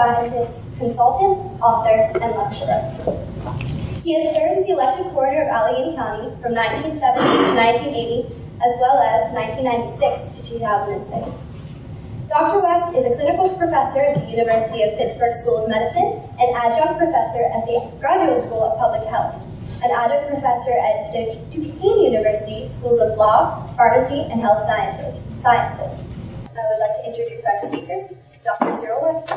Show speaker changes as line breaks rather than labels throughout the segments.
scientist, consultant, author, and lecturer. He has served as the elected coroner of Allegheny County from 1970 to 1980, as well as 1996 to 2006. Dr. Wecht is a clinical professor at the University of Pittsburgh School of Medicine and adjunct professor at the Graduate School of Public Health, an adjunct professor at Duquesne University Schools of Law, Pharmacy, and Health Sciences. I would like to introduce our speaker, Dr. Cyril Wecht.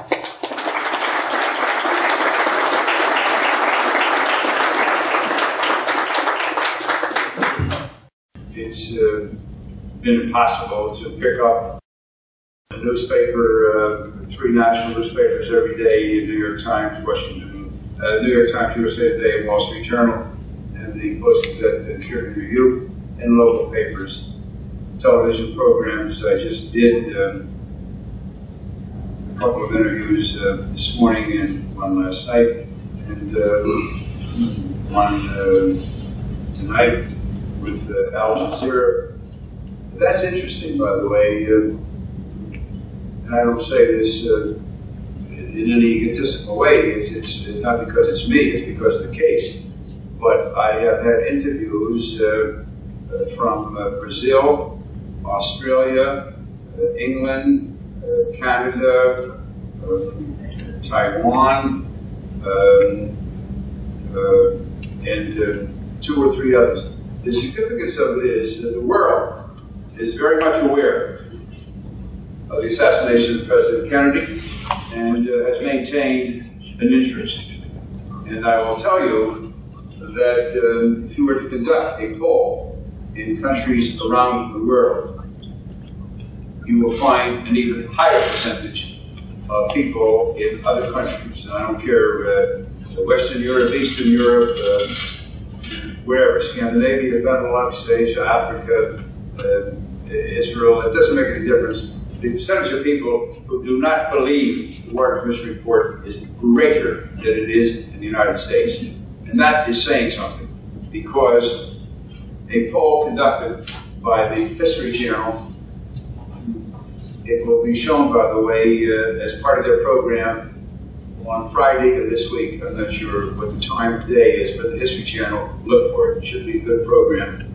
It's been impossible to pick up a newspaper, 3 national newspapers every day, New York Times, New York Times, USA Today, Wall Street Journal, and the Post-Gazette Tribune Review, and local papers. Television programs. I just did a couple of interviews this morning and one last night, and one tonight with Al Jazeera. That's interesting, by the way, and I don't say this in any egotistical way. It's not because it's me, it's because of the case. But I have had interviews from Brazil, Australia, England, Canada, Taiwan, and 2 or 3 others. The significance of it is that the world is very much aware of the assassination of President Kennedy and has maintained an interest. And I will tell you that if you were to conduct a poll in countries around the world, you will find an even higher percentage of people in other countries. And I don't care, Western Europe, Eastern Europe, wherever, Scandinavia, Benelux, Asia, Africa, Israel, it doesn't make any difference. The percentage of people who do not believe the Warren Commission report is greater than it is in the United States. And that is saying something, because a poll conducted by the History Channel, it will be shown, by the way, as part of their program on Friday of this week. I'm not sure what the time of day is, but the History Channel, look for it. It should be a good program.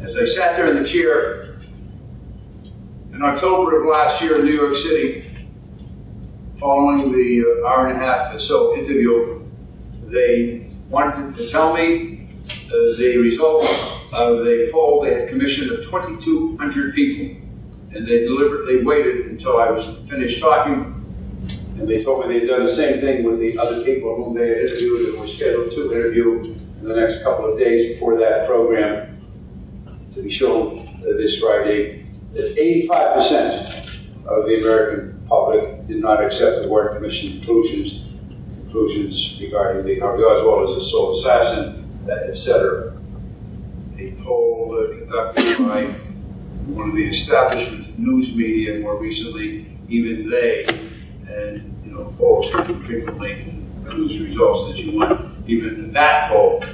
As I sat there in the chair in October of last year in New York City, following the hour-and-a-half or so interview, they wanted to tell me the results of a poll they had commissioned of 2,200 people. And they deliberately waited until I was finished talking, and they told me they had done the same thing with the other people whom they had interviewed and were scheduled to interview in the next couple of days before that program to be shown this Friday, that 85% of the American public did not accept the Warren Commission conclusions regarding the Harvey Oswald as a sole assassin, etc. A poll conducted by one of the establishment news media more recently, even they, and polls frequently produce results that you want. Even that poll,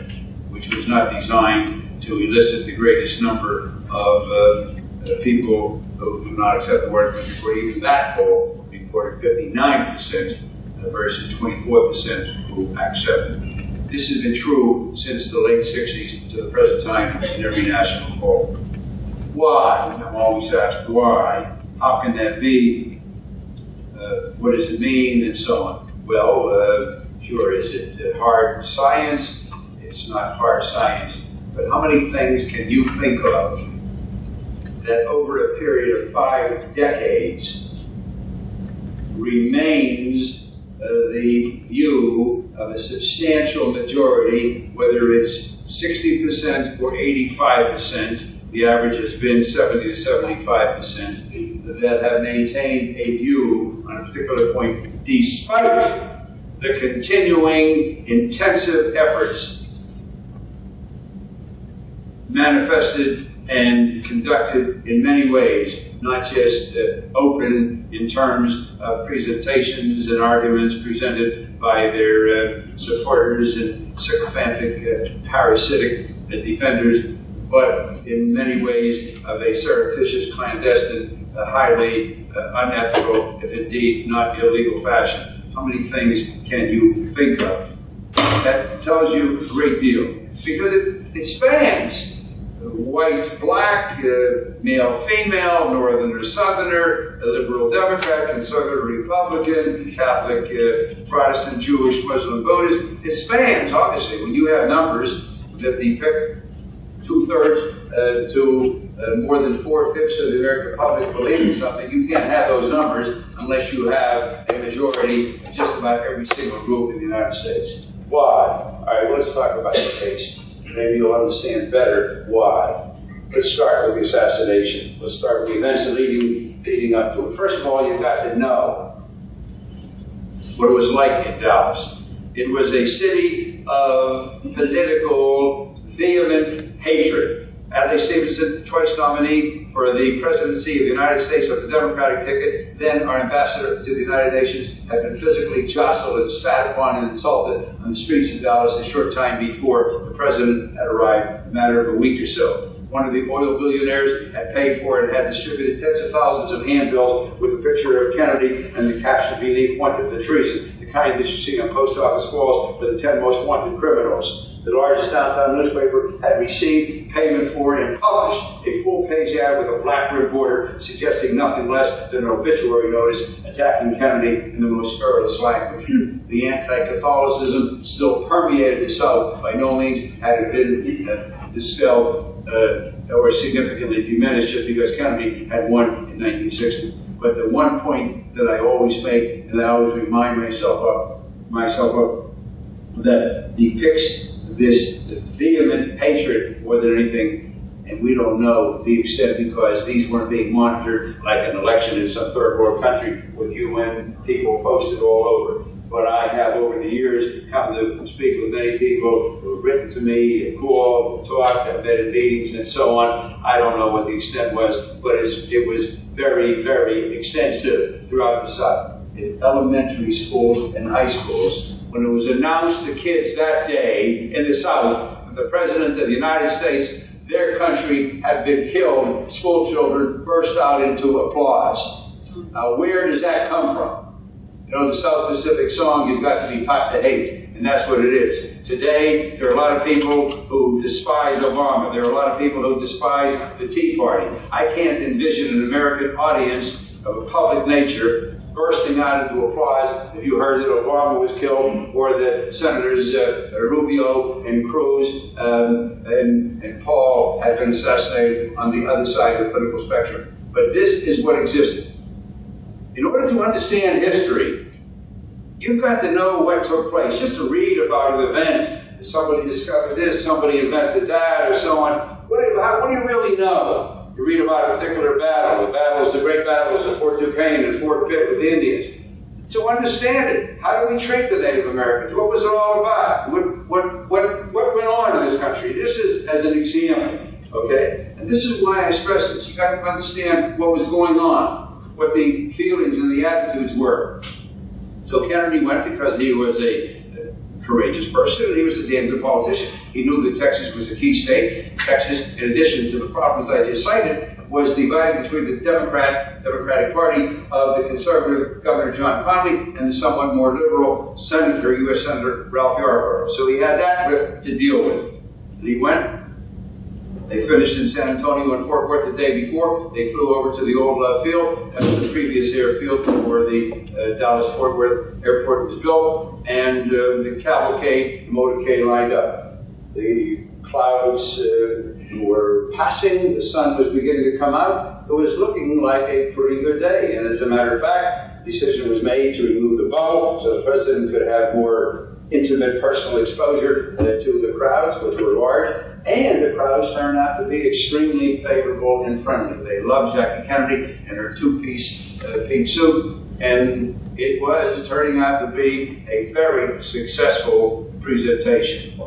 which was not designed to elicit the greatest number of people who do not accept the Warren Commission report, even that poll reported 59% versus 24% who accept it. This has been true since the late 60s to the present time in every national poll. Why? I'm always asked why. How can that be? What does it mean? And so on. Well, sure, is it hard science? It's not hard science. But how many things can you think of that over a period of 5 decades remains the view of a substantial majority, whether it's 60% or 85%, the average has been 70 to 75%, that have maintained a view on a particular point, despite the continuing intensive efforts manifested and conducted in many ways, not just open in terms of presentations and arguments presented by their supporters and sycophantic, parasitic defenders, but in many ways of a surreptitious, clandestine, highly unethical, if indeed not illegal fashion. How many things can you think of? That tells you a great deal, because it spans white, black, male, female, northerner, southerner, a liberal Democrat, conservative, Republican, Catholic, Protestant, Jewish, Muslim, Buddhist. It spans, obviously. When you have numbers that depict 2/3 to more than 4/5 of the American public believing something, you can't have those numbers unless you have a majority in just about every single group in the United States. Why? All right, let's talk about the case. Maybe you'll understand better why. Let's start with the assassination. Let's start with the events leading up to it. First of all, you've got to know what it was like in Dallas. It was a city of political, vehement hatred. Adlai Stevenson, twice nominee for the presidency of the United States on the Democratic ticket, then our ambassador to the United Nations, had been physically jostled and spat upon and insulted on the streets of Dallas a short time before the president had arrived, a matter of a week or so. One of the oil billionaires had paid for it and had distributed tens of thousands of handbills with a picture of Kennedy and the caption beneath pointed to treason, the kind that you see on post office walls for the 10 most wanted criminals. The largest downtown newspaper had received payment for it and published a full-page ad with a black-ribbed border suggesting nothing less than an obituary notice attacking Kennedy in the most scurrilous language. The anti-Catholicism still permeated the South. By no means had it been dispelled or significantly diminished just because Kennedy had won in 1960. But the one point that I always make, and I always remind myself of, that depicts this vehement hatred more than anything, and we don't know the extent because these weren't being monitored like an election in some third world country with UN people posted all over. But I have over the years come to speak with many people who have written to me, called, talked, I've been in meetings and so on. I don't know what the extent was, but it was very, very extensive throughout the South. In elementary schools and high schools, when it was announced to kids that day in the South that the President of the United States, their country, had been killed, school children burst out into applause. Now, where does that come from? You know, the South Pacific song, you've got to be taught to hate, and that's what it is. Today, there are a lot of people who despise Obama. There are a lot of people who despise the Tea Party. I can't envision an American audience of a public nature bursting out into applause if you heard that Obama was killed or that Senators Rubio and Cruz and Paul had been assassinated on the other side of the political spectrum. But this is what existed. In order to understand history, you've got to know what took place. Just to read about an event, somebody discovered this, somebody invented that, or so on. What do you really know? You read about a particular battle. The great battles of Fort Duquesne and Fort Pitt with the Indians. To understand it, how do we treat the Native Americans? What was it all about? What went on in this country? This is as an example, okay? And this is why I stress this. You got to understand what was going on, what the feelings and the attitudes were. So Kennedy went because he was a courageous person, and he was a damn good politician. He knew that Texas was a key state. Texas, in addition to the problems I just cited, was divided between the Democratic Party of the conservative Governor John Connally and the somewhat more liberal Senator, U.S. Senator Ralph Yarborough. So he had that to deal with. And he went. They finished in San Antonio and Fort Worth the day before. They flew over to the old field. That was the previous airfield where the Dallas-Fort Worth airport was built. And the cavalcade, the motorcade lined up. The clouds were passing. The sun was beginning to come out. It was looking like a pretty good day. And as a matter of fact, the decision was made to remove the bubble so the president could have more intimate personal exposure to the crowds, which were large. And the crowds turned out to be extremely favorable and friendly. They loved Jackie Kennedy and her two-piece pink suit, and it was turning out to be a very successful presentation.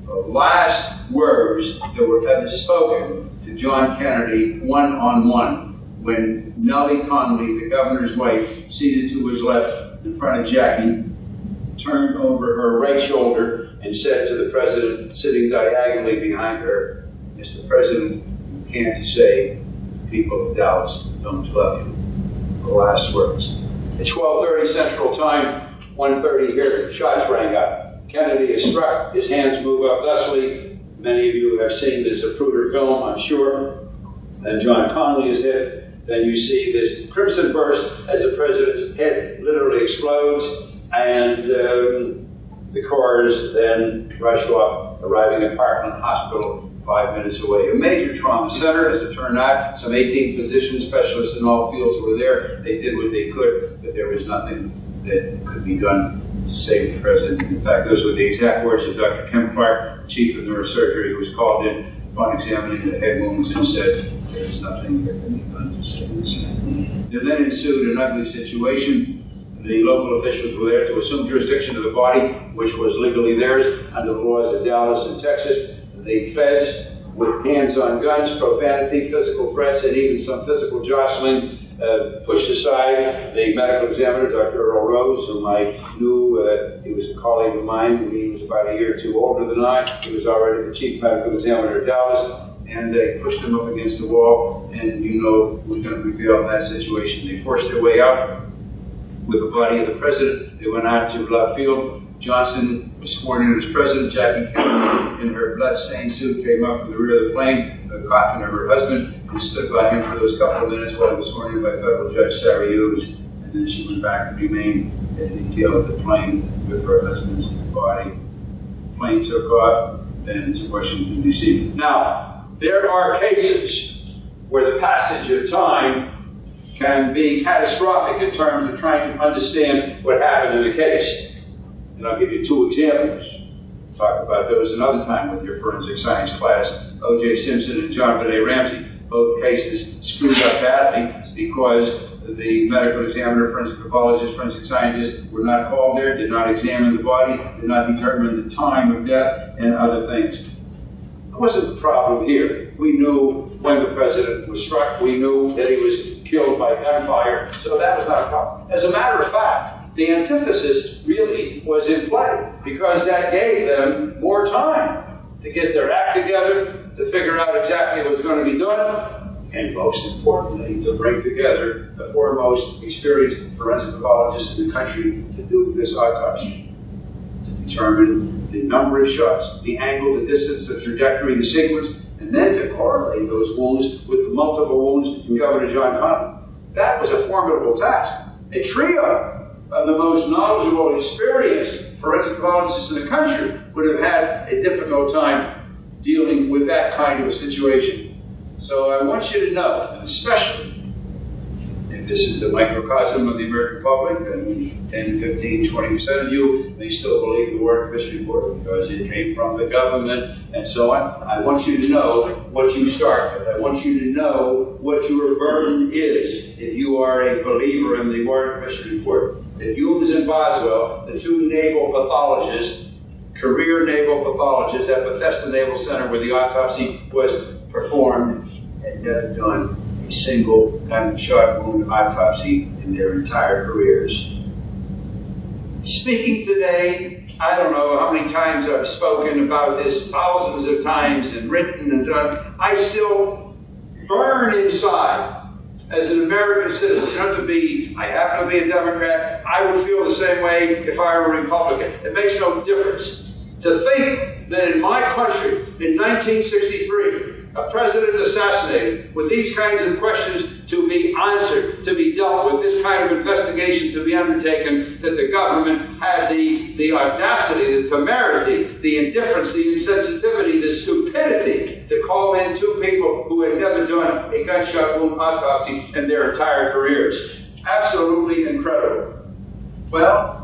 The last words that were ever spoken to John Kennedy one-on-one when Nellie Connally, the governor's wife, seated to his left in front of Jackie, turned over her right shoulder and said to the president, sitting diagonally behind her, "Mr. President, you can't say people of Dallas don't love you." The last words. At 12:30 Central Time, 1:30 here, shots rang out. Kennedy is struck, his hands move up thusly. Many of you have seen this Zapruder film, I'm sure. Then John Connally is hit. Then you see this crimson burst as the president's head literally explodes, and the cars then rush off, arriving at Parkland Hospital 5 minutes away. A major trauma center, as it turned out. Some 18 physicians, specialists in all fields were there. They did what they could, but there was nothing that could be done to save the president. In fact, those were the exact words of Dr. Kim Clark, chief of neurosurgery, who was called in upon examining the head wounds and said, there's nothing that can be done to save this man. There then ensued an ugly situation. The local officials were there to assume jurisdiction of the body, which was legally theirs under the laws of Dallas and Texas. The feds, with hands on guns, profanity, physical threats, and even some physical jostling, pushed aside the medical examiner, Dr. Earl Rose, whom I knew. He was a colleague of mine. He was about a year or two older than I. He was already the chief medical examiner at Dallas. And they pushed him up against the wall, and you know who's going to prevail in that situation. They forced their way out with the body of the president. They went out to left field. Johnson was sworn in as president. Jackie Kennedy, in her blood-stained suit, came up from the rear of the plane, the coffin of her husband, and stood by him for those couple of minutes while he was sworn in by federal judge Cyril Wecht. And then she went back and remained at the tail of the plane with her husband's body. The plane took off and to Washington, D.C. Now, there are cases where the passage of time can be catastrophic in terms of trying to understand what happened in the case. And I'll give you two examples. Talk about those another time with your forensic science class. O.J. Simpson and John Benet Ramsey. Both cases screwed up badly because the medical examiner, forensic pathologist, forensic scientist were not called there, did not examine the body, did not determine the time of death, and other things. That wasn't the problem here. We knew when the president was struck. We knew that he was killed by gunfire, so that was not a problem. As a matter of fact, the antithesis really was in play because that gave them more time to get their act together, to figure out exactly what was going to be done, and most importantly, to bring together the foremost experienced forensic pathologists in the country to do this autopsy, to determine the number of shots, the angle, the distance, the trajectory, the sequence, and then to correlate those wounds with the multiple wounds in Governor John Connally. That was a formidable task. A trio of the most knowledgeable, experienced forensic pathologists in the country would have had a difficult time dealing with that kind of a situation. So I want you to know, and especially if this is a microcosm of the American public, and 10, 15, 20% of you may still believe the War Commission report because it came from the government and so on. I want you to know what you start with. I want you to know what your burden is if you are a believer in the War Commission report. If Humes and Boswell, the two naval pathologists, career naval pathologists at Bethesda Naval Center where the autopsy was performed, had never done a single gunshot wound autopsy in their entire careers. Speaking today, I don't know how many times I've spoken about this, thousands of times and written and done. I still burn inside as an American citizen. You don't have to be, I happen to be a Democrat. I would feel the same way if I were a Republican. It makes no difference. To think that in my country, in 1963, a president assassinated with these kinds of questions to be answered, to be dealt with, this kind of investigation to be undertaken, that the government had the audacity, the temerity, the indifference, the insensitivity, the stupidity to call in two people who had never done a gunshot wound autopsy in their entire careers. Absolutely incredible. Well,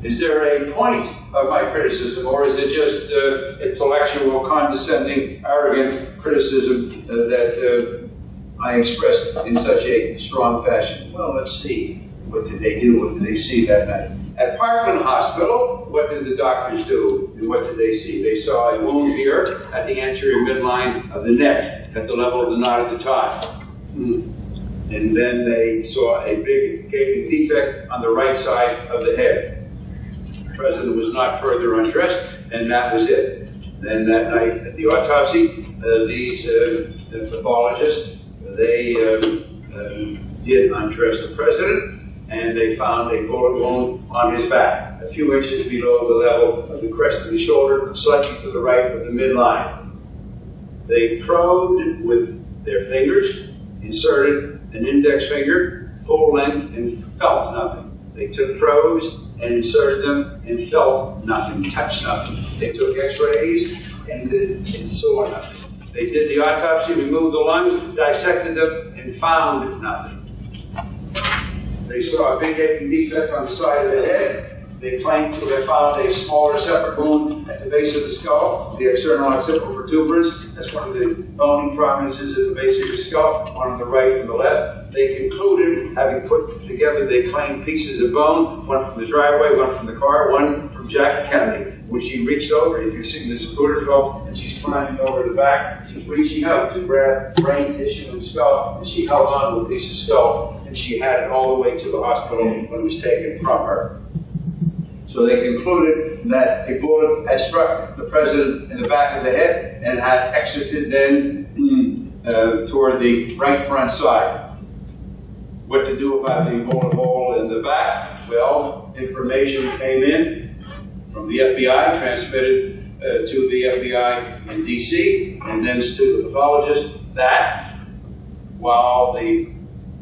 is there a point of my criticism, or is it just intellectual, condescending, arrogant criticism that I expressed in such a strong fashion? Well, let's see. What did they do? What did they see that night? At Parkland Hospital, what did the doctors do, and what did they see? They saw a wound here at the anterior midline of the neck, at the level of the knot at the top. And then they saw a big gaping defect on the right side of the head. The president was not further undressed, and that was it. Then that night at the autopsy, these pathologists, they did undress the president, and they found a bullet wound on his back, a few inches below the level of the crest of the shoulder, slightly to the right of the midline. They probed with their fingers, inserted an index finger, full length, and felt nothing. They took probes and inserted them and felt nothing, touched nothing. They took x-rays and saw nothing. They did the autopsy, removed the lungs, dissected them, and found nothing. They saw a big gaping defect on the side of the head. They claimed to have found a smaller separate wound at the base of the skull, the external occipital protuberance. That's one of the bony prominences at the base of the skull, one on the right and the left. They concluded, having put together, they claimed pieces of bone, one from the driveway, one from the car, one from Jackie Kennedy, which she reached over. If you've seen the zapruder film, and she's climbing over the back, she's reaching out to grab brain tissue and skull, and she held on to a piece of skull, and she had it all the way to the hospital when it was taken from her. So they concluded that a bullet had struck the president in the back of the head and had exited then toward the right front side. What to do about the bullet hole in the back? Well, information came in from the FBI, transmitted to the FBI in D.C., and then to the pathologist that while a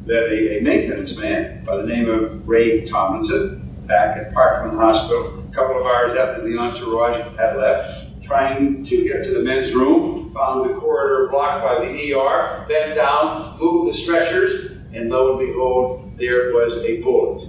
maintenance man by the name of Ray Tomlinson, back at Parkland Hospital, a couple of hours after the entourage had left, trying to get to the men's room, found the corridor blocked by the ER, bent down, moved the stretchers, and lo and behold, there was a bullet.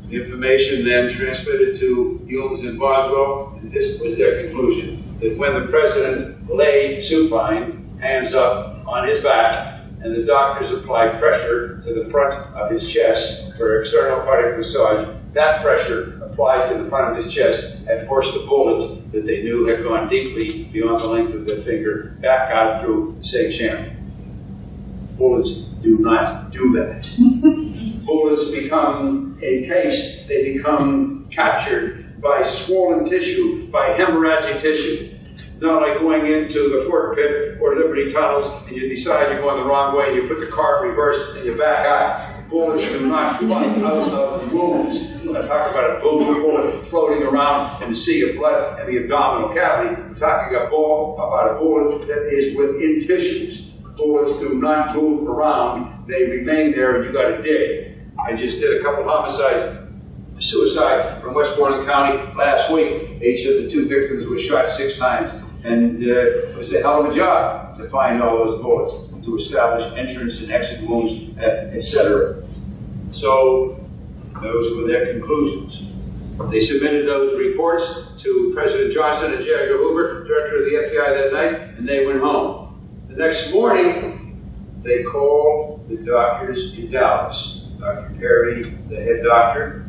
The information then transmitted to Humes and Boswell, and this was their conclusion, that when the president lay supine, hands up on his back, and the doctors applied pressure to the front of his chest for external cardiac massage, that pressure applied to the front of his chest had forced a bullet that they knew had gone deeply beyond the length of their finger back out through the same channel. Bullets do not do that. Bullets become encased, they become captured by swollen tissue, by hemorrhagic tissue. Not like going into the Fort Pit or Liberty Tunnels and you decide you're going the wrong way and you put the car in reverse and you back out. Bullets do not come out of wounds. When I talk about a bullet floating around in the sea of blood in the abdominal cavity, I'm talking about a bullet that is within tissues. Bullets do not move around. They remain there and you got to dig. I just did a couple homicides, suicide from Westmoreland County last week. Each of the two victims was shot 6 times. And it was a hell of a job to find all those bullets, to establish entrance and exit wounds, etc. So those were their conclusions. They submitted those reports to President Johnson and J. Edgar Hoover, director of the FBI that night, and they went home. The next morning, they called the doctors in Dallas, Dr. Perry, the head doctor,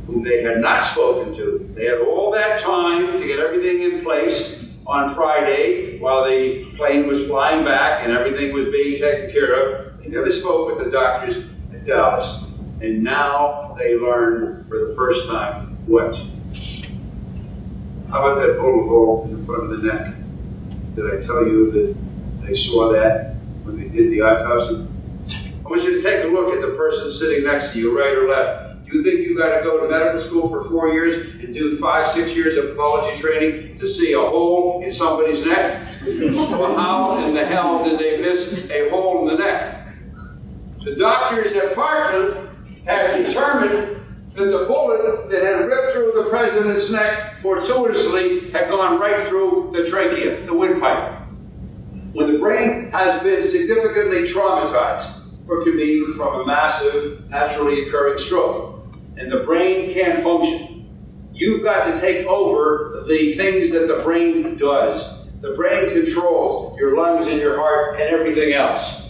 whom they had not spoken to. They had all that time to get everything in place on Friday while the plane was flying back and everything was being taken care of. They never spoke with the doctors at Dallas. And now they learned for the first time what? How about that bullet hole in the front of the neck? Did I tell you that they saw that when they did the autopsy? I want you to take a look at the person sitting next to you, right or left. Do you think you got to go to medical school for 4 years and do 5-6 years of pathology training to see a hole in somebody's neck? Well, how in the hell did they miss a hole in the neck? The doctors at Parkland have determined that the bullet that had ripped through the president's neck fortuitously had gone right through the trachea, the windpipe. When the brain has been significantly traumatized, or it can be from a massive, naturally occurring stroke, and the brain can't function, you've got to take over the things that the brain does. The brain controls your lungs and your heart and everything else.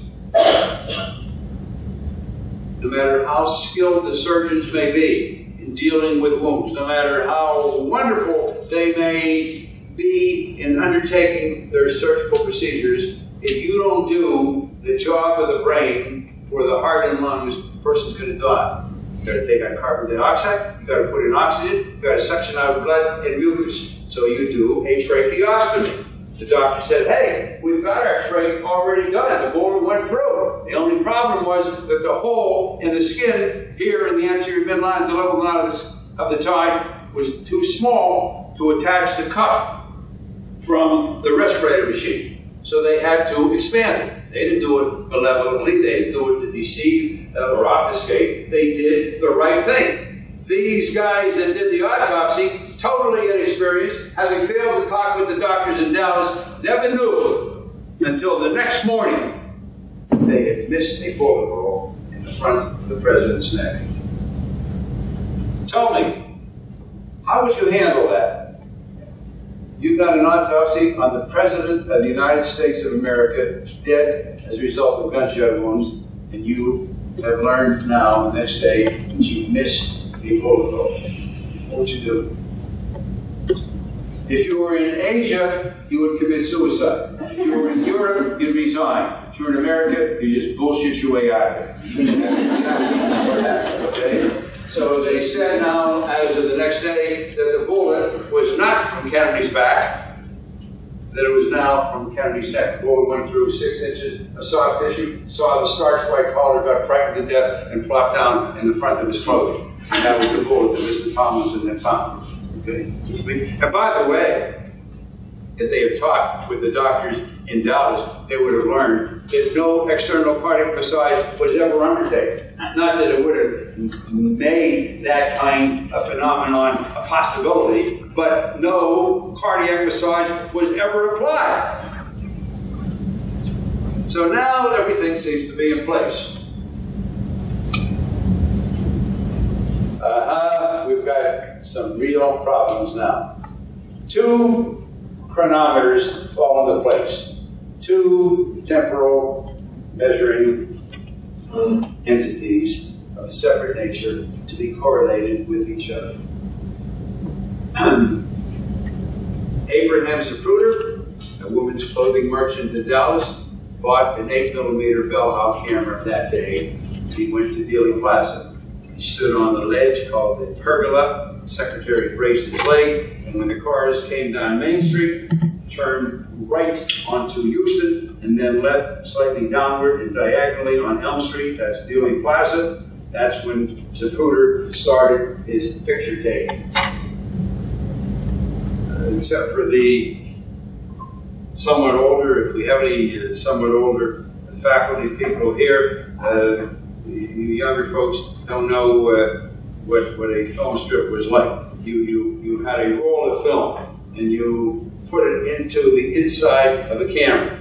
No matter how skilled the surgeons may be in dealing with wounds, no matter how wonderful they may be in undertaking their surgical procedures, if you don't do the job of the brain for the heart and lungs, the person's going to die. You've got to take out carbon dioxide, you've got to put in oxygen, you've got to suction out blood and mucus. So you do a tracheostomy. The doctor said, hey, we've got our X-ray already done. The bullet went through. The only problem was that the hole in the skin here in the anterior midline, the level line of the thigh, was too small to attach the cuff from the respirator machine. So they had to expand it. They didn't do it malevolently. They didn't do it to deceive or obfuscate. They did the right thing. These guys that did the autopsy, totally inexperienced, having failed to talk with the doctors in Dallas, never knew until the next morning they had missed a bullet hole in the front of the president's neck. Tell me, how would you handle that? You've done an autopsy on the President of the United States of America, dead as a result of gunshot wounds, and you have learned now, the next day, that you missed a bullet hole. What would you do? If you were in Asia, you would commit suicide. If you were in Europe, you'd resign. If you were in America, you just bullshit your way out of it. Okay? So they said now, as of the next day, that the bullet was not from Kennedy's back, that it was now from Kennedy's neck. The bullet went through 6 inches of soft tissue, saw the starched white collar, got frightened to death, and plopped down in the front of his clothing. And that was the bullet that Mr. Tomlinson had found. Okay? And by the way, if they had talked with the doctors in Dallas, they would have learned that no external cardiac massage was ever undertaken. Not that it would have made that kind of phenomenon a possibility, but no cardiac massage was ever applied. So now everything seems to be in place. We've got some real problems now. 2 chronometers fall into place. 2 temporal measuring entities of a separate nature to be correlated with each other. Abraham Zapruder, a women's clothing merchant in Dallas, bought an 8mm Bellhouse camera that day. He went to Dealey Plaza. He stood on the ledge called the pergola. The secretary braced his leg, and when the cars came down Main Street, turned right onto Houston, and then left slightly downward and diagonally on Elm Street, that's Dealey Plaza. That's when Zapruder started his picture taking. Except for the somewhat older, if we have any somewhat older faculty people here, you younger folks don't know what a film strip was like. You had a roll of film, and you put it into the inside of the camera.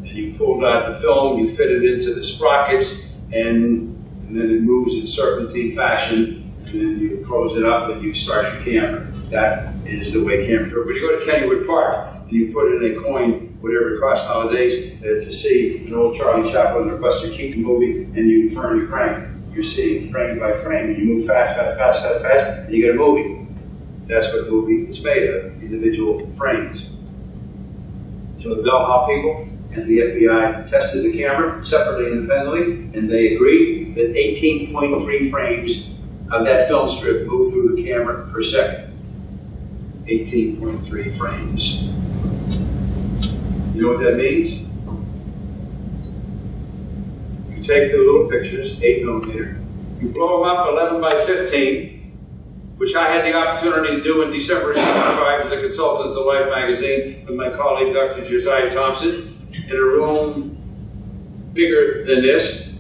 And you pulled out the film, you fit it into the sprockets, and then it moves in serpentine fashion, and then you close it up and you start your camera. That is the way cameras work. When you go to Kennywood Park, and you put in a coin, whatever it costs nowadays, to see an old Charlie Chaplin or Buster Keaton movie, and you turn your crank, you're seeing frame by frame, and you move fast, and you get a movie. That's what a movie is made of, individual frames. So the Bellhouse people and the FBI tested the camera separately and independently, and they agreed that 18.3 frames of that film strip moved through the camera per second. 18.3 frames. You know what that means? You take the little pictures, 8mm, you blow them up 11 by 15, which I had the opportunity to do in December of 1975 as a consultant to Life magazine with my colleague Dr. Josiah Thompson, in a room bigger than this,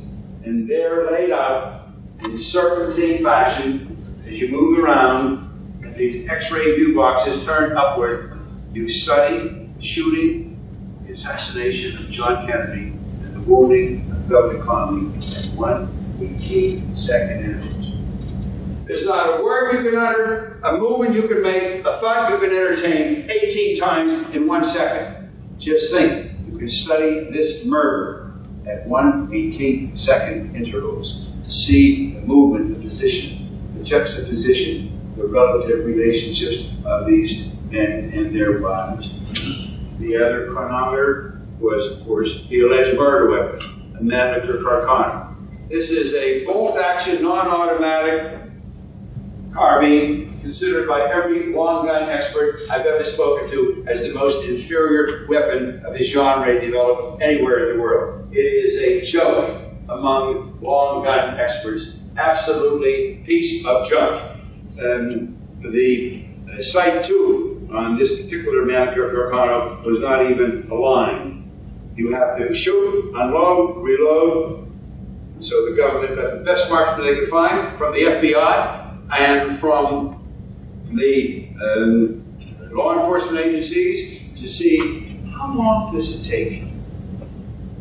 and they're laid out in serpentine fashion as you move around, and these X-ray view boxes turned upward. You study the shooting, the assassination of John Kennedy, and the wounding of Governor Connolly at 1/18-second intervals. There's not a word you can utter, a movement you can make, a thought you can entertain 18 times in 1 second. Just think, you can study this murder at 1/18-second intervals to see the movement, the position, the juxtaposition, the relative relationships of these men and their wives. The other chronometer was, of course, the alleged murder weapon, a Mannlicher Carcano. This is a bolt-action, non-automatic carbine considered by every long gun expert I've ever spoken to as the most inferior weapon of its genre developed anywhere in the world. It is a joke among long gun experts. Absolutely piece of junk. The sight tube on this particular Manfrotto was not even aligned. You have to shoot, unload, reload. So the government got the best marksman they could find from the FBI and from the law enforcement agencies to see how long does it take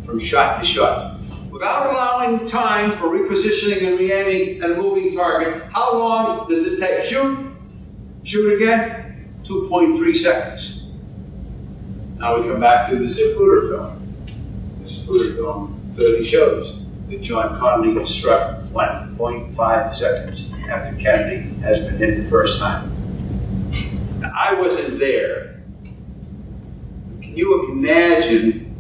from shot to shot. Without allowing time for repositioning and re-aiming and a moving target, how long does it take? Shoot again, 2.3 seconds. Now we come back to the Zapruder film. The Zapruder film clearly shows that John Connally struck 1.5 seconds after Kennedy has been hit the first time. Now, I wasn't there. Can you imagine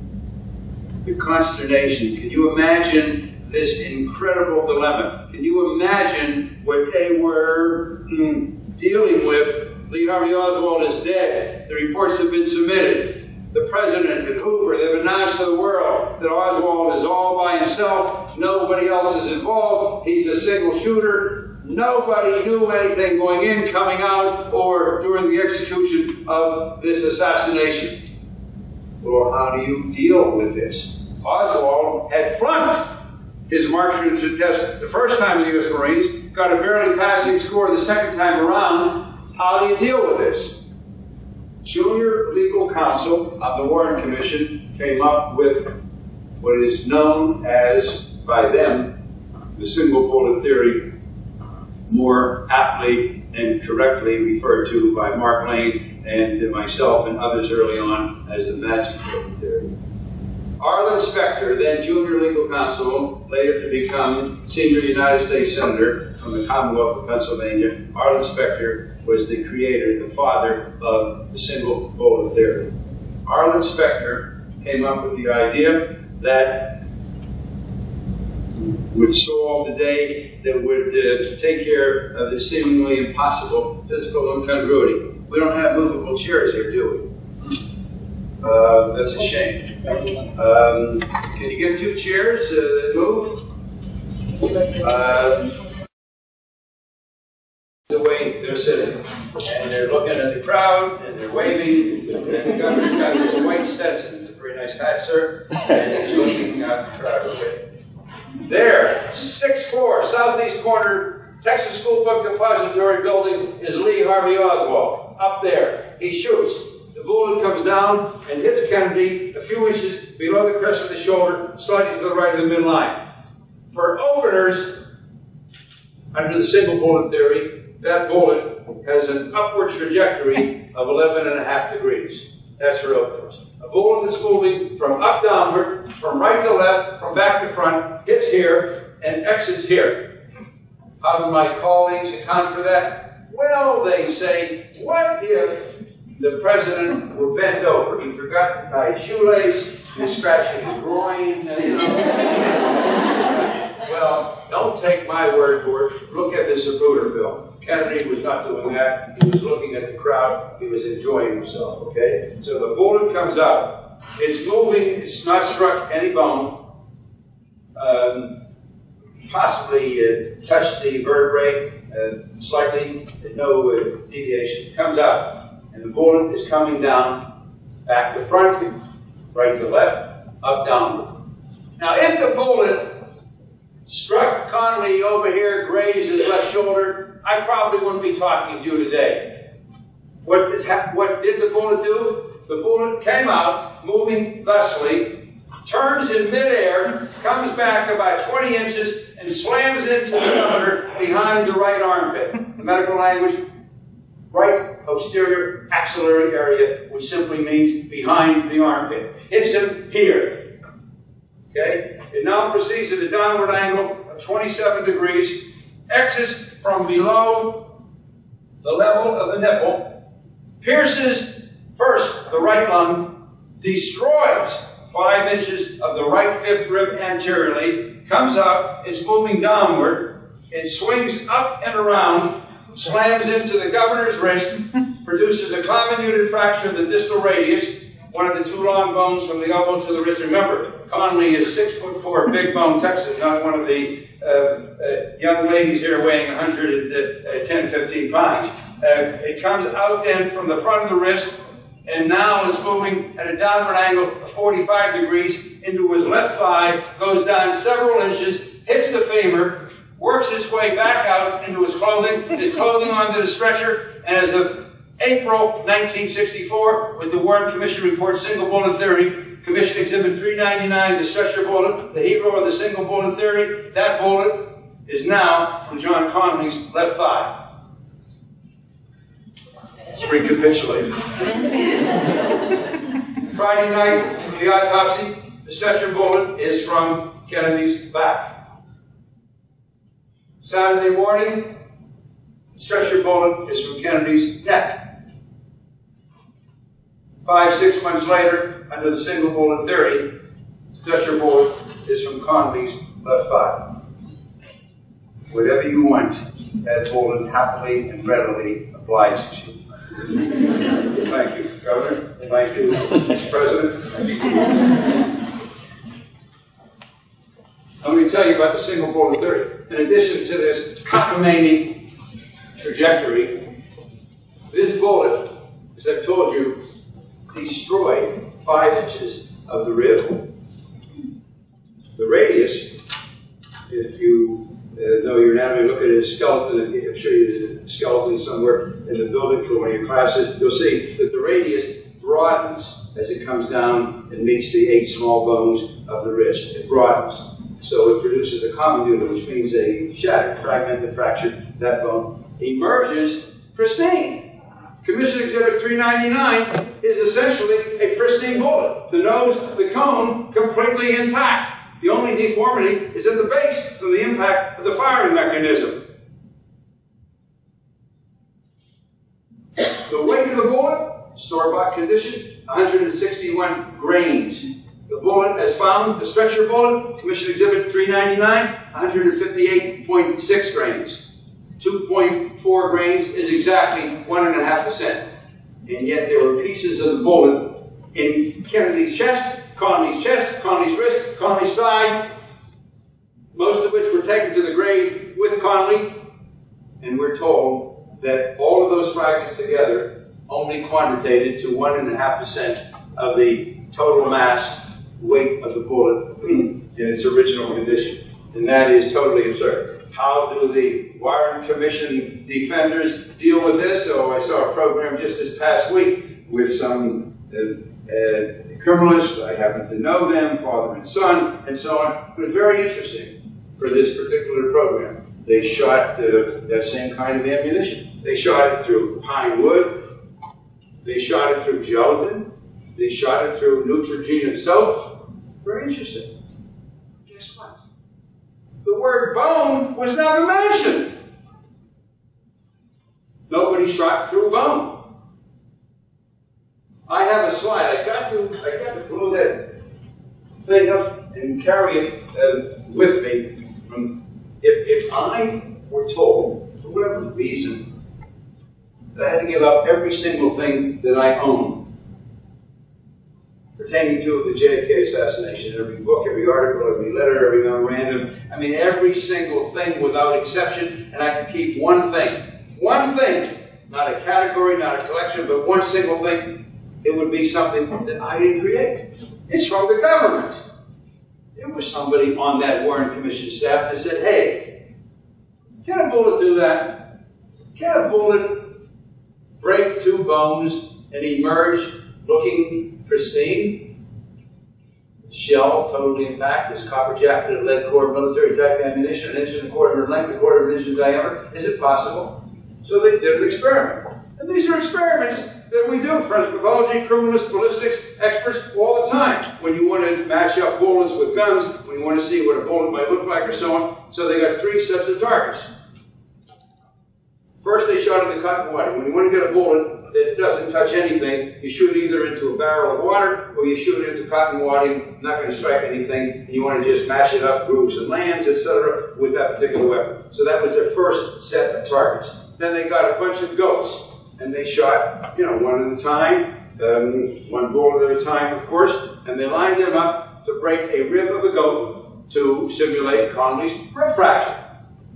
the consternation? Can you imagine this incredible dilemma? Can you imagine what they were dealing with? Lee Harvey Oswald is dead. The reports have been submitted. The President and Hoover, they've announced to the world that Oswald is all by himself. Nobody else is involved. He's a single shooter. Nobody knew anything going in, coming out, or during the execution of this assassination. Well, how do you deal with this? Oswald had flunked his marksmanship test the first time in the U.S. Marines, got a barely passing score the second time around. How do you deal with this? Junior legal counsel of the Warren Commission came up with what is known as, by them, the single bullet theory, more aptly and correctly referred to by Mark Lane and myself and others early on as the magic bullet theory. Arlen Specter, then junior legal counsel, later to become senior United States Senator from the Commonwealth of Pennsylvania, Arlen Specter was the creator, the father of the single bullet theory. Arlen Specter came up with the idea that would solve the day that would take care of the seemingly impossible physical incongruity. We don't have movable chairs here, do we? That's a shame. Can you get 2 chairs that move? The way they're sitting, and they're looking at the crowd, and they're waving, and the governor's got this white Stetson. It's a pretty nice hat, sir, and he's looking at the crowd. Okay. There, 6'4", southeast corner, Texas School Book Depository building is Lee Harvey Oswald. Up there, he shoots. The bullet comes down and hits Kennedy a few inches below the crest of the shoulder, slightly to the right of the midline. For openers, under the single bullet theory, that bullet has an upward trajectory of 11.5 degrees. That's for openers. A bullet that's moving from up downward, from right to left, from back to front, hits here and exits here. How do my colleagues account for that? Well, they say, what if the president were bent over? He forgot to tie his shoelace, he's scratching his groin, you know. Well, don't take my word for it. Look at the Zapruder film. Kennedy was not doing that. He was looking at the crowd. He was enjoying himself, okay? So the bullet comes out. It's moving. It's not struck any bone. Possibly touched the vertebrae slightly. No deviation. Comes out. And the bullet is coming down back to front, right to left, up, downward. Now, if the bullet struck Connally over here, grazed his left shoulder, I probably wouldn't be talking to you today. What did the bullet do? The bullet came out, moving thusly, turns in midair, comes back about 20 inches, and slams into the governor behind the right armpit. In medical language, right posterior axillary area, which simply means behind the armpit. Hits him here. Okay? It now proceeds at a downward angle of 27 degrees, exits from below the level of the nipple, pierces first the right lung, destroys 5 inches of the right fifth rib anteriorly, comes out, it's moving downward, it swings up and around, slams into the governor's wrist, produces a comminuted fracture of the distal radius, one of the two long bones from the elbow to the wrist. Remember, Conley is 6'4", big bone Texan, not one of the young ladies here weighing 110, 15 pounds. It comes out then from the front of the wrist, and now is moving at a downward angle of 45 degrees into his left thigh, goes down several inches, hits the femur, works its way back out into his clothing onto the stretcher, and as of April 1964, with the Warren Commission report, Single Bullet Theory, Commission Exhibit 399, the stretcher bullet, the hero of the single bullet theory, that bullet is now from John Conley's left thigh. It's recapitulated. Friday night, the autopsy, the stretcher bullet is from Kennedy's back. Saturday morning, the stretcher bullet is from Kennedy's neck. 5-6 months later, under the single bullet theory, the stretcher bullet is from Conley's left thigh. Whatever you want, that bullet happily and readily obliges you. Thank you, Governor. Thank you, Mr. President. I'm going to tell you about the single bullet theory. In addition to this cockamamie trajectory, this bullet, as I've told you, destroyed 5 inches of the rib. The radius, if you know your anatomy, look at his skeleton, I'm sure you have a skeleton somewhere in the building for one of your classes, you'll see that the radius broadens as it comes down and meets the 8 small bones of the wrist. It broadens. So it produces a comminuted, which means a shattered, fragmented, fractured, that bone emerges pristine. Commission Exhibit 399 is essentially a pristine bullet. The nose, the cone, completely intact. The only deformity is at the base from the impact of the firing mechanism. The weight of the bullet, store-bought condition, 161 grains. The bullet as found, the stretcher bullet, Commission Exhibit 399, 158.6 grains. 2.4 grains is exactly 1.5%. And yet there were pieces of the bullet in Kennedy's chest, Conley's wrist, Conley's thigh, most of which were taken to the grave with Conley, and we're told that all of those fragments together only quantitated to 1.5% of the total mass weight of the bullet in its original condition. And that is totally absurd. How do the Warren Commission defenders deal with this? So I saw a program just this past week with some criminalists. I happen to know them, father and son, and so on. It was very interesting for this particular program. They shot that same kind of ammunition. They shot it through pine wood. They shot it through gelatin. They shot it through Neutrogena soap. Very interesting. Guess what? The word bone was never mentioned. Nobody shot through bone. I have a slide. I got to blow that thing up and carry it with me. If I were told, for whatever reason, that I had to give up every single thing that I own pertaining to the JFK assassination, every book, every article, every letter, every memorandum, I mean every single thing without exception, and I could keep one thing, not a category, not a collection, but one single thing, it would be something that I didn't create. It's from the government. There was somebody on that Warren Commission staff that said, hey, can a bullet do that? Can a bullet break 2 bones and emerge looking pristine? Shell totally intact, this copper-jacketed lead core military type ammunition, 1.25 inches in length, 1/4 inch in diameter. Is it possible? So they did an experiment. And these are experiments that we do, forensic pathology, criminalists, ballistics experts, all the time. When you want to match up bullets with guns, when you want to see what a bullet might look like or so on. So they got 3 sets of targets. First they shot in the cotton wadding. When you want to get a bullet that doesn't touch anything, you shoot either into a barrel of water or you shoot into cotton wadding, not going to strike anything, and you want to just mash it up, groups and lands, etc., with that particular weapon. So that was their first set of targets. then they got a bunch of goats, and they shot, one at a time, one bullet at a time, of course, and they lined them up to break a rib of a goat to simulate Connolly's rib fracture.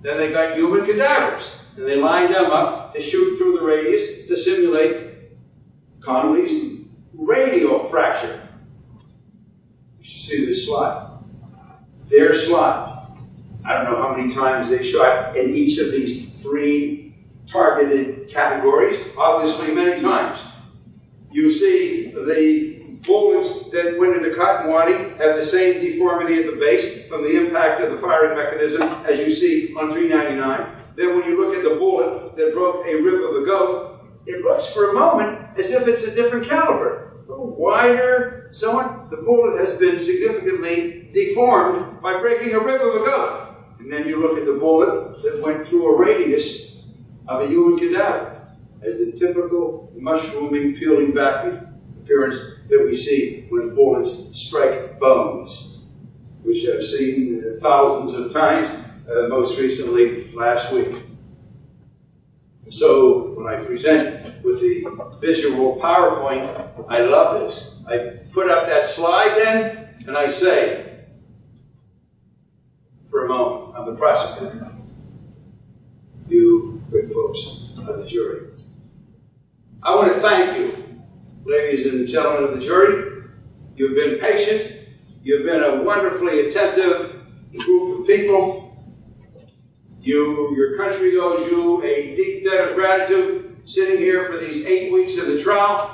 Then they got human cadavers, and they lined them up to shoot through the radius to simulate Connolly's radial fracture. You should see this slide. Their slide. I don't know how many times they shot in each of these 3 targeted categories, obviously many times. You see the bullets that went into cotton wadding have the same deformity at the base from the impact of the firing mechanism as you see on 399. Then when you look at the bullet that broke a rib of a goat, it looks for a moment as if it's a different caliber. A little wider, so on. The bullet has been significantly deformed by breaking a rib of a goat. And then you look at the bullet that went through a radius of a human cadaver as the typical mushrooming, peeling back appearance that we see when bullets strike bones, which I've seen thousands of times, most recently last week. So when I present with the visual PowerPoint, I love this. I put up that slide then, and I say, for a moment, I'm the prosecutor. You good folks of the jury. I want to thank you, ladies and gentlemen of the jury. You've been patient. You've been a wonderfully attentive group of people. Your country owes you a deep debt of gratitude sitting here for these 8 weeks of the trial.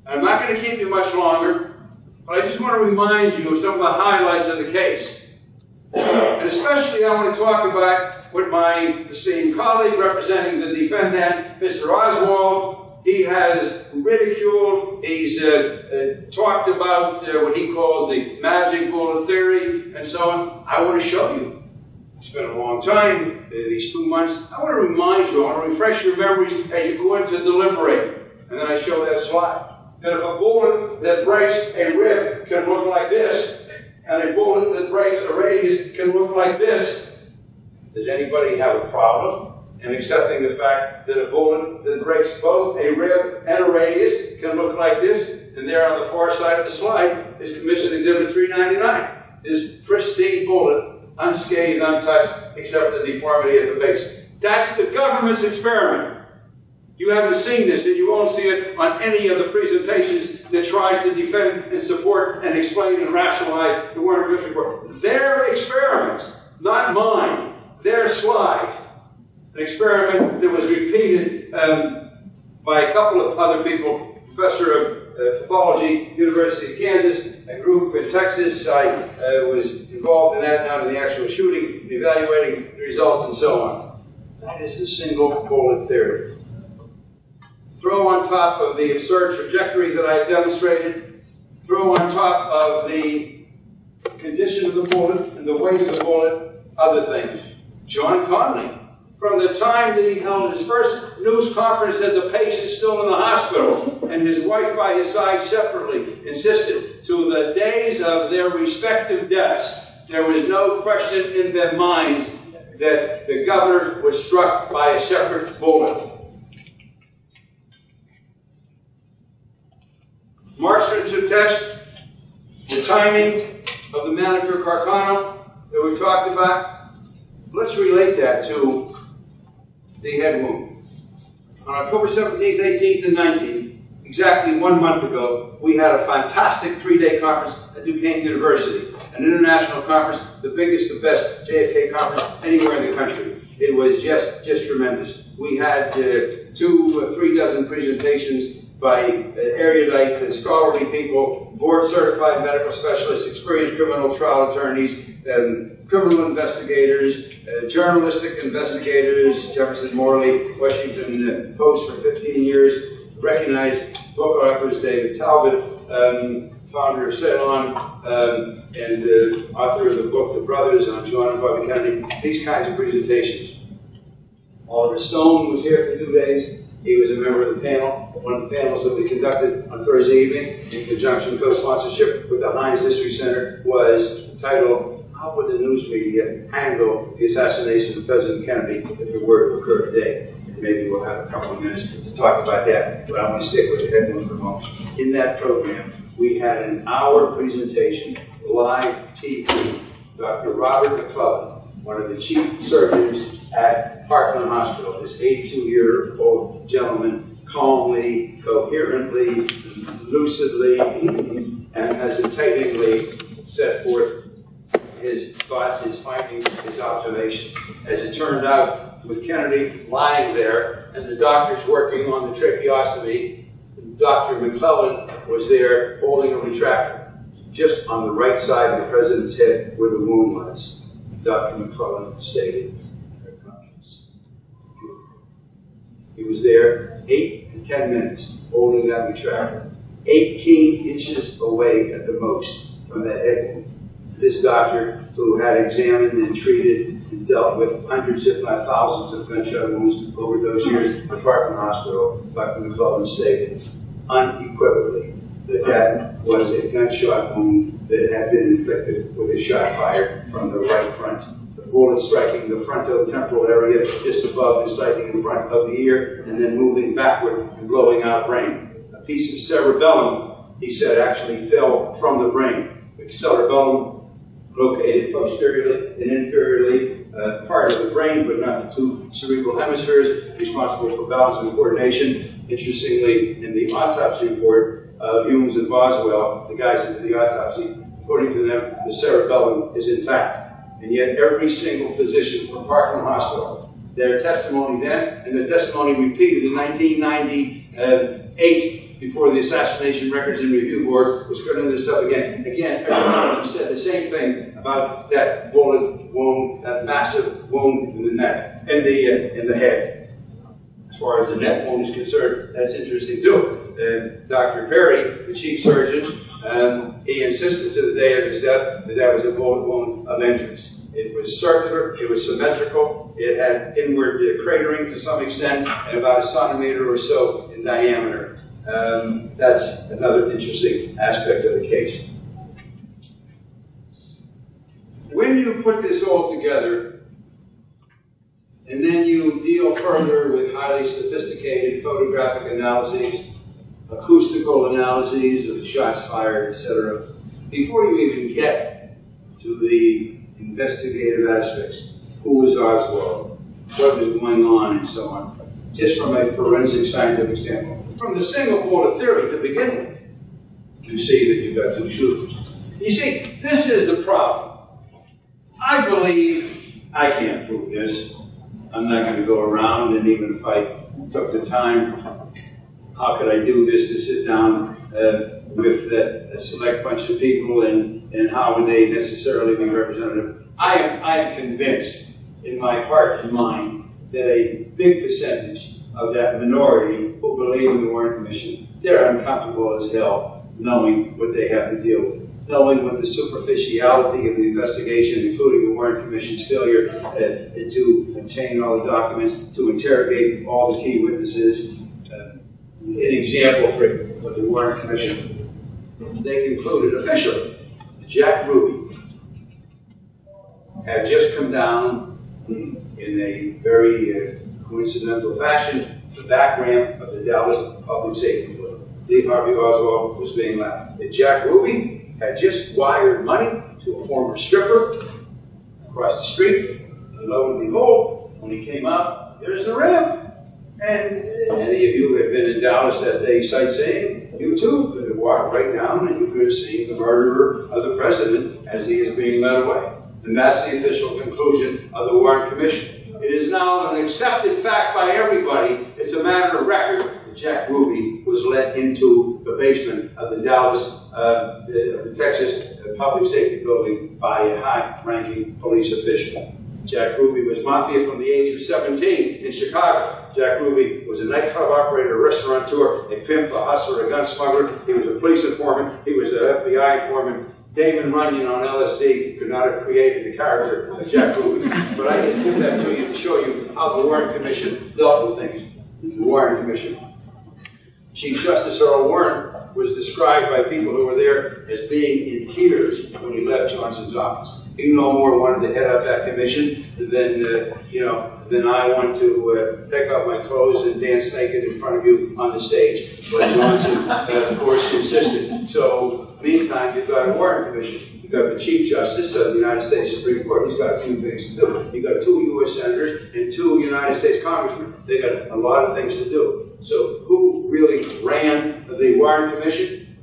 I'm not going to keep you much longer, but I just want to remind you of some of the highlights of the case. And especially I want to talk about what my esteemed colleague representing the defendant, Mr. Oswald, he has ridiculed, he's talked about what he calls the magic bullet theory and so on. I want to show you. It's been a long time, these 2 months. I want to remind you, I want to refresh your memories as you go in to deliberate. And then I show that slide. That if a bullet that breaks a rib can look like this, and a bullet that breaks a radius can look like this, does anybody have a problem in accepting the fact that a bullet that breaks both a rib and a radius can look like this? And there on the far side of the slide is Commission Exhibit 399. This pristine bullet, unscathed, untouched, except the deformity at the base. That's the government's experiment. You haven't seen this, and you won't see it on any of the presentations that try to defend and support and explain and rationalize the Warren Griffith report. Their experiments, not mine. Their slide. An experiment that was repeated by a couple of other people, professor of pathology, University of Kansas, a group in Texas. I was involved in that, not in the actual shooting, evaluating the results and so on. That is the single bullet theory. Throw on top of the absurd trajectory that I have demonstrated, throw on top of the condition of the bullet and the weight of the bullet, other things. John Connolly, from the time that he held his first news conference as a patient still in the hospital, and his wife by his side separately, insisted to the days of their respective deaths, there was no question in their minds that the governor was struck by a separate bullet. Marksmanship test, the timing of the Manicure Carcano that we talked about. Let's relate that to the head wound. On October 17th, 18th, and 19th, exactly 1 month ago, we had a fantastic 3-day conference at Duquesne University, an international conference, the biggest, the best JFK conference anywhere in the country. It was just tremendous. We had 2 or 3 dozen presentations by erudite and scholarly people, board-certified medical specialists, experienced criminal trial attorneys, criminal investigators, journalistic investigators, Jefferson Morley, Washington Post for 15 years, recognized book authors, David Talbot, founder of Ceylon, and author of the book The Brothers on John and Bobby Kennedy, these kinds of presentations. Oliver Stone was here for 2 days. He was a member of the panel, one of the panels that we conducted on Thursday evening in conjunction with co-sponsorship with the Heinz History Center was entitled how would the news media handle the assassination of President Kennedy if it were to occur today? And maybe we'll have a couple of minutes to talk about that, but I want to stick with the headline for a moment. In that program, we had an hour presentation, live TV. Dr. Robert McClellan, one of the chief surgeons at Parkland Hospital, this 82-year-old gentleman, calmly, coherently, lucidly, and hesitatingly set forth his thoughts, his findings, his observations. As it turned out, with Kennedy lying there and the doctors working on the tracheostomy, Dr. McClellan was there holding a retractor just on the right side of the president's head where the wound was. Dr. McClellan stated, he was there 8 to 10 minutes holding that retractor, 18 inches away at the most from that head wound. This doctor, who had examined and treated and dealt with hundreds, if not thousands, of gunshot wounds over those years at Parkland Hospital, Dr. McClellan stated unequivocally that that was a gunshot wound that had been inflicted with a shot fired from the right front. The bullet striking the frontotemporal area just above and striking in front of the ear and then moving backward and blowing out brain. A piece of cerebellum, he said, actually fell from the brain. The cerebellum located posteriorly and inferiorly, part of the brain, but not the two cerebral hemispheres, responsible for balance and coordination. Interestingly, in the autopsy report of Humes and Boswell, the guys that did the autopsy, according to them, the cerebellum is intact. And yet every single physician from Parkland Hospital, their testimony then, and the testimony repeated in 1998, before the Assassination Records and Review Board was cutting this up again. Again, every one of them said the same thing about that bullet wound, that massive wound in the neck and in the head. As far as the neck wound is concerned, that's interesting too. Dr. Perry, the chief surgeon, he insisted to the day of his death that that was a bullet wound of entrance. It was circular, it was symmetrical, it had inward cratering to some extent, and about a centimeter or so in diameter. That's another interesting aspect of the case. When you put this all together, and then you deal further with highly sophisticated photographic analyses, acoustical analyses of the shots fired, etc., before you even get to the investigative aspects, who was Oswald, what was going on, and so on, just from a forensic scientific standpoint. From the single bullet theory to begin with, you see that you've got two shooters. You see, this is the problem. I believe, I can't prove this. I'm not going to go around, and even if I took the time, how could I do this, to sit down with a select bunch of people, and how would they necessarily be representative? I am convinced in my heart and mind that a big percentage of that minority who believe in the Warren Commission, they're uncomfortable as hell knowing what they have to deal with, knowing what the superficiality of the investigation, including the Warren Commission's failure to obtain all the documents, to interrogate all the key witnesses. An example for the Warren Commission, they concluded officially that Jack Ruby had just come down in a very coincidental fashion the back ramp of the Dallas Public Safety Building. Lee Harvey Oswald was being left. That Jack Ruby had just wired money to a former stripper across the street, and lo and behold, when he came out, there's the ramp. And any of you who have been in Dallas that day sightseeing, you too could have walked right down and you could have seen the murderer of the president as he is being led away. And that's the official conclusion of the Warren Commission. It is now an accepted fact by everybody. It's a matter of record that Jack Ruby was led into the basement of the Dallas, the Texas Public Safety Building by a high-ranking police official. Jack Ruby was mafia from the age of 17 in Chicago. Jack Ruby was a nightclub operator, a restaurateur, a pimp, a hustler, a gun smuggler. He was a police informant. He was an FBI informant. Damon Runyon on LSD could not have created the character of Jack Ruby. But I just give that to you to show you how the Warren Commission dealt with things. The Warren Commission. Chief Justice Earl Warren was described by people who were there as being in tears when he left Johnson's office. He no more wanted to head up that commission than I want to take off my clothes and dance naked in front of you on the stage. But Johnson, of course, insisted. So, meantime, you've got a Warren Commission. You've got the Chief Justice of the United States Supreme Court. He's got a few things to do. You've got 2 U.S. senators and 2 United States congressmen. They've got a lot of things to do. So, who really ran the Warren Commission?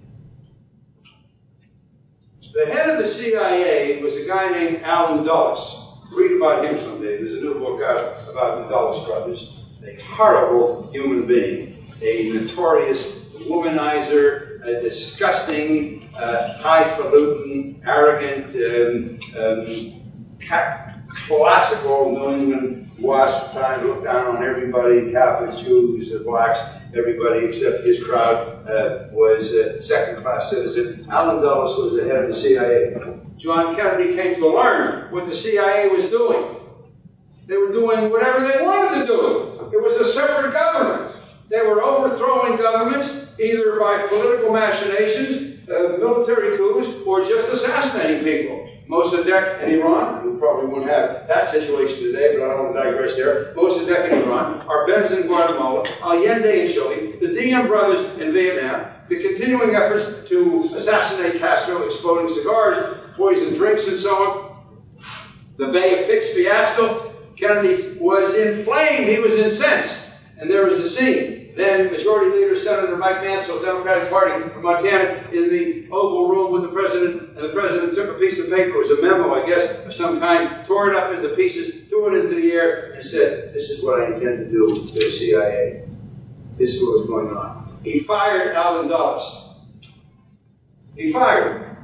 The head of the CIA was a guy named Allen Dulles. Read about him someday. There's a new book out about the Dulles brothers. A horrible human being, a notorious womanizer, a disgusting, highfalutin, arrogant, classical New England wasp trying to look down on everybody, Catholics, Jews, blacks, everybody except his crowd was a second-class citizen. Allen Dulles was the head of the CIA. John Kennedy came to learn what the CIA was doing. They were doing whatever they wanted to do. It was a separate government. They were overthrowing governments either by political machinations, military coups, or just assassinating people. Mossadegh in Iran, we probably won't have that situation today, but I don't want to digress there. Mossadegh in Iran, Arbenz in Guatemala, Allende in Chile, the Diem brothers in Vietnam, the continuing efforts to assassinate Castro, exploding cigars, poison drinks, and so on. The Bay of Pigs fiasco, Kennedy was inflamed, he was incensed, and there was a scene. Then Majority Leader Senator Mike Mansfield, Democratic Party from Montana, in the Oval Room with the President, and the President took a piece of paper, it was a memo, I guess, of some kind, tore it up into pieces, threw it into the air, and said, "This is what I intend to do to the CIA. This is what was going on." He fired Allen Dulles. He fired him.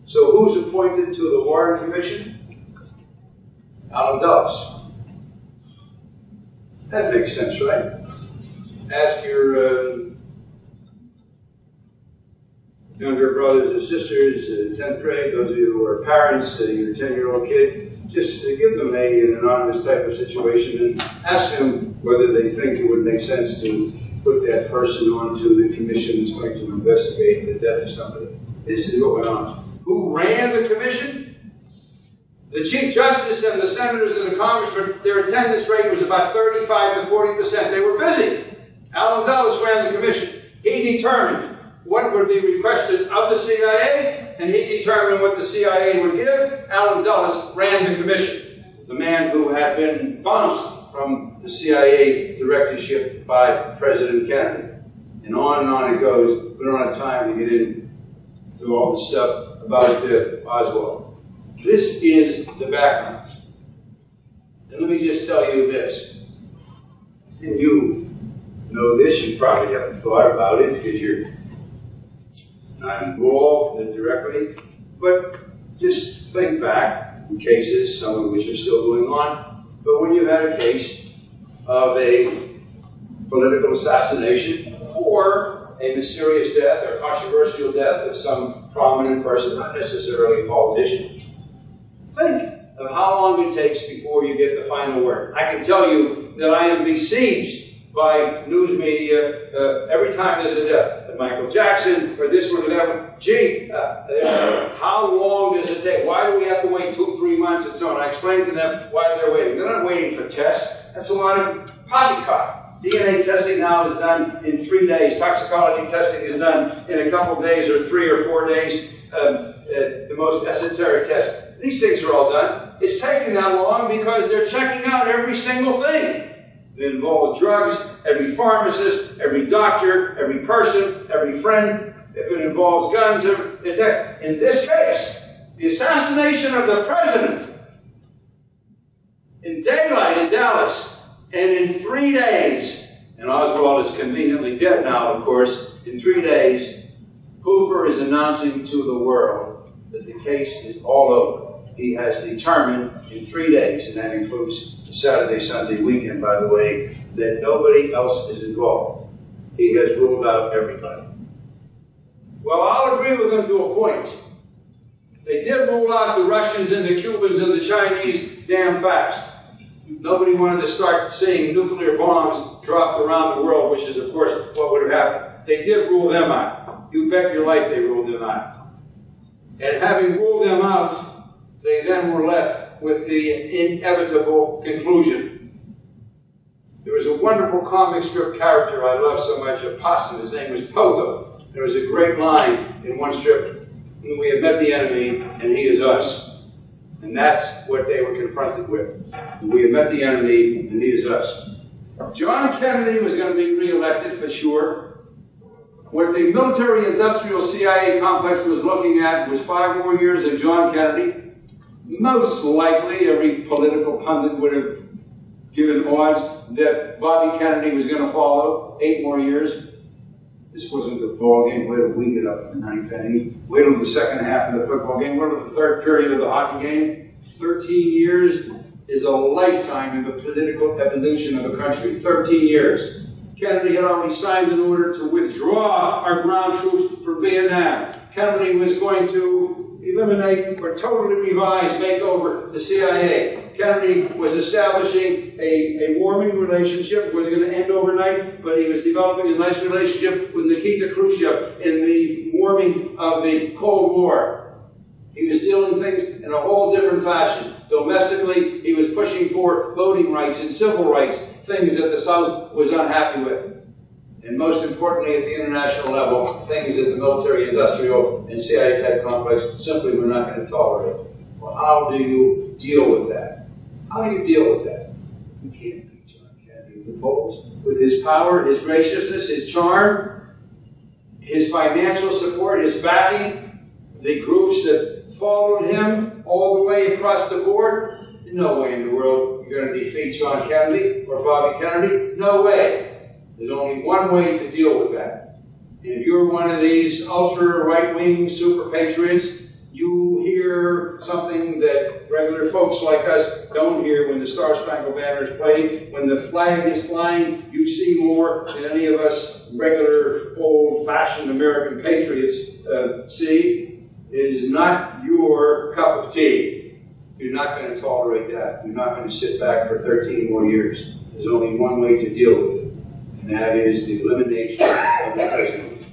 So who's appointed to the Warren Commission? Allen Dulles. That makes sense, right? Ask your younger brothers and sisters, 10th grade, those of you who are parents, your 10-year-old kid, just give them an anonymous type of situation and ask them whether they think it would make sense to put that person onto the commission that's going to investigate the death of somebody. This is what went on. Who ran the commission? The Chief Justice and the senators and the congressmen, their attendance rate was about 35 to 40%. They were busy. Allen Dulles ran the commission. He determined what would be requested of the CIA, and he determined what the CIA would give. Allen Dulles ran the commission. The man who had been bounced from the CIA directorship by President Kennedy. And on it goes. We don't have time to get into all the stuff about Oswald. This is the background. And let me just tell you this. And you know this, you probably haven't thought about it because you're not involved directly, but just think back in cases, some of which are still going on, but when you've had a case of a political assassination or a mysterious death or controversial death of some prominent person, not necessarily a politician, think of how long it takes before you get the final word. I can tell you that I am besieged by news media every time there's a death. Michael Jackson, or this one or that one. Gee, how long does it take? Why do we have to wait 2-3 months and so on? I explained to them why they're waiting. They're not waiting for tests. That's a lot of poppycock. DNA testing now is done in 3 days. Toxicology testing is done in a couple days or 3 or 4 days. The most esoteric test. These things are all done. It's taking that long because they're checking out every single thing. It involves drugs, every pharmacist, every doctor, every person, every friend. If it involves guns, in this case, the assassination of the president in daylight in Dallas, and in 3 days, and Oswald is conveniently dead now, of course, in 3 days, Hoover is announcing to the world that the case is all over. He has determined in 3 days, and that includes the Saturday, Sunday weekend, by the way, that nobody else is involved. He has ruled out everybody. Well, I'll agree with him to a point. They did rule out the Russians and the Cubans and the Chinese damn fast. Nobody wanted to start seeing nuclear bombs dropped around the world, which is, of course, what would have happened. They did rule them out. You bet your life they ruled them out. And having ruled them out, they then were left with the inevitable conclusion. There was a wonderful comic strip character I love so much, a possum. His name was Pogo. There was a great line in one strip, "We have met the enemy, and he is us." And that's what they were confronted with. We have met the enemy, and he is us. John Kennedy was going to be reelected for sure. What the military-industrial CIA complex was looking at was 5 more years of John Kennedy. Most likely, every political pundit would have given odds that Bobby Kennedy was going to follow 8 more years. This wasn't the ball game. Wait till we get up in the ninth inning. Wait till the second half of the football game. Wait till the third period of the hockey game. 13 years is a lifetime in the political evolution of a country. 13 years. Kennedy had already signed an order to withdraw our ground troops from Vietnam. Kennedy was going to eliminate or totally revise, make over the CIA. Kennedy was establishing a warming relationship. It wasn't going to end overnight, but he was developing a nice relationship with Nikita Khrushchev in the warming of the Cold War. He was dealing things in a whole different fashion. Domestically, he was pushing for voting rights and civil rights, things that the South was unhappy with. And most importantly, at the international level, things that the military-industrial and CIA-type complex simply were not going to tolerate. Well, how do you deal with that? How do you deal with that? You can't beat John Kennedy at the polls. With his power, his graciousness, his charm, his financial support, his backing, the groups that followed him all the way across the board, no way in the world you're going to defeat John Kennedy or Bobby Kennedy. No way. There's only one way to deal with that. And if you're one of these ultra-right-wing super patriots, you hear something that regular folks like us don't hear when the Star-Spangled Banner is played. When the flag is flying, you see more than any of us regular, old-fashioned American patriots see. It is not your cup of tea. You're not going to tolerate that. You're not going to sit back for 13 more years. There's only one way to deal with it. And that is the elimination of the president.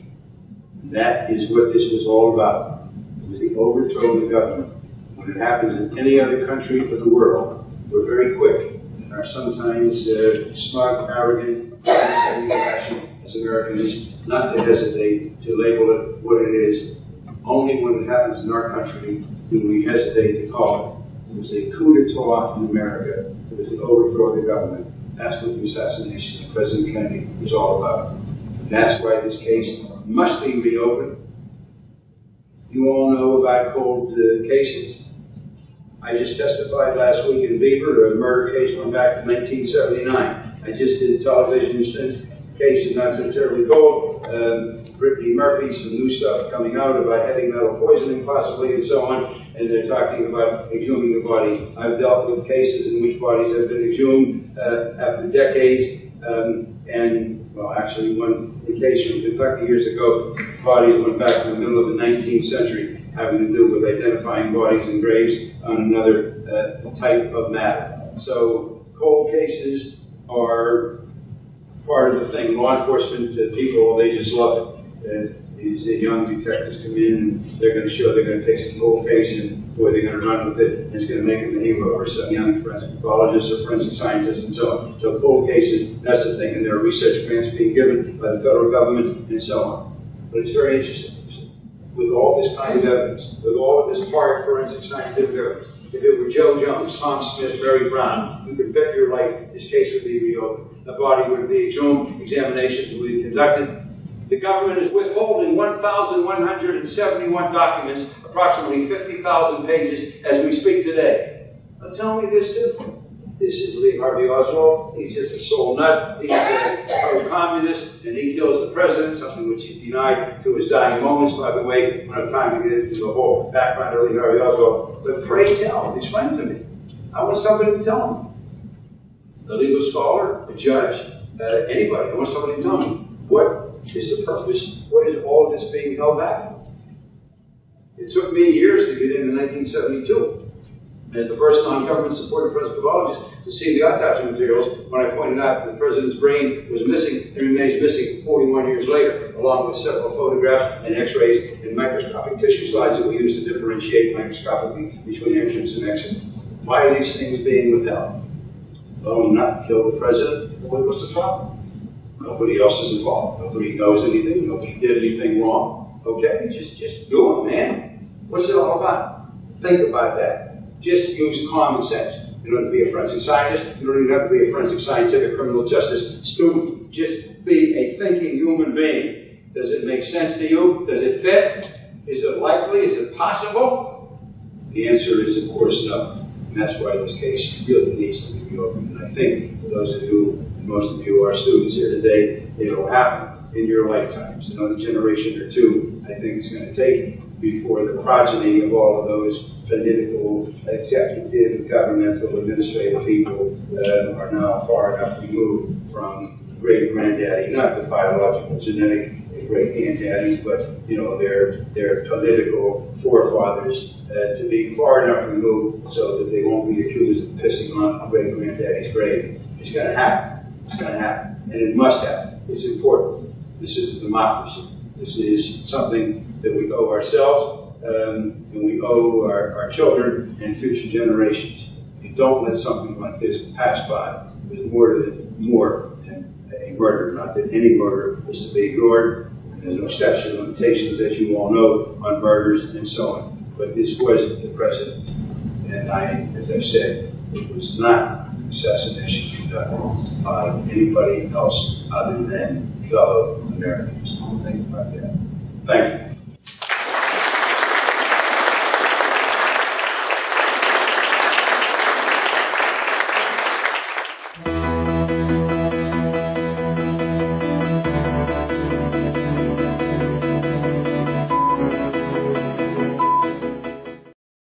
That is what this was all about. It was the overthrow of the government. When it happens in any other country of the world, we're very quick and are sometimes smug, arrogant, fashion as Americans, not to hesitate to label it what it is. Only when it happens in our country do we hesitate to call it. It was a coup d'etat in America. It was the overthrow of the government. That's what the assassination of President Kennedy was all about. And that's why this case must be reopened. You all know about cold cases. I just testified last week in Beaver, a murder case going back to 1979. I just did television since the case is not so terribly cold. Brittany Murphy, some new stuff coming out about heavy metal poisoning possibly and so on. And they're talking about exhuming the body. I've dealt with cases in which bodies have been exhumed after decades. Well, actually, one case from Kentucky years ago, bodies went back to the middle of the 19th century, having to do with identifying bodies in graves on another type of matter. So, cold cases are part of the thing. Law enforcement people, they just love it. These young detectives come in and they're going to show they're going to take some cold case and boy, they're going to run with it and it's going to make them a hero, or some young forensic pathologists or forensic scientists and so on. So cold cases, that's the thing, and there are research grants being given by the federal government and so on. But it's very interesting. With all this kind of evidence, with all of this hard forensic scientific evidence, if it were Joe Jones, Tom Smith, Barry Brown, you could bet your life this case would be reopened. The body would be exhumed, examinations would be conducted. The government is withholding 1,171 documents, approximately 50,000 pages, as we speak today. Now tell me this different. This is Lee Harvey Oswald. He's just a soul nut. He's a communist, and he kills the president, something which he denied to his dying moments, by the way. We don't have time to get into the whole background of Lee Harvey Oswald. But pray tell, explain to me. I want somebody to tell me. A legal scholar, a judge, anybody. I want somebody to tell me. What is the purpose? What is all of this being held back? It took me years to get into 1972. As the first non-government supported forensic pathologist to see the autopsy materials, when I pointed out that the president's brain was missing and remains missing 41 years later, along with several photographs and x-rays and microscopic tissue slides that we use to differentiate microscopically between entrance and exit. Why are these things being withheld? Well, not to kill the president. What's the problem? Nobody else is involved. Nobody knows anything. Nobody did anything wrong. Okay, just do it, man. What's it all about? Think about that. Just use common sense. You don't have to be a forensic scientist. You don't even have to be a forensic scientific criminal justice student. Just be a thinking human being. Does it make sense to you? Does it fit? Is it likely? Is it possible? The answer is, of course, no. And that's why this case really needs to be reopened. And I think for those of you, most of you are students here today, it'll happen in your lifetimes. Another generation or two, I think it's going to take before the progeny of all of those political, executive, governmental, administrative people are now far enough removed from great-granddaddy, not the biological, genetic great-granddaddies, but their political forefathers to be far enough removed so that they won't be accused of pissing on great-granddaddy's grave. It's going to happen. It's going to happen, and it must happen. It's important. This is a democracy. This is something that we owe ourselves, and we owe our children and future generations. You don't let something like this pass by. There's more than a murder. Not that any murder is to be ignored. There's no statute of limitations, as you all know, on murders and so on. But this was the president. And as I've said, it was not an assassination conducted by anybody else other than fellow Americans. Think about that. Thank you.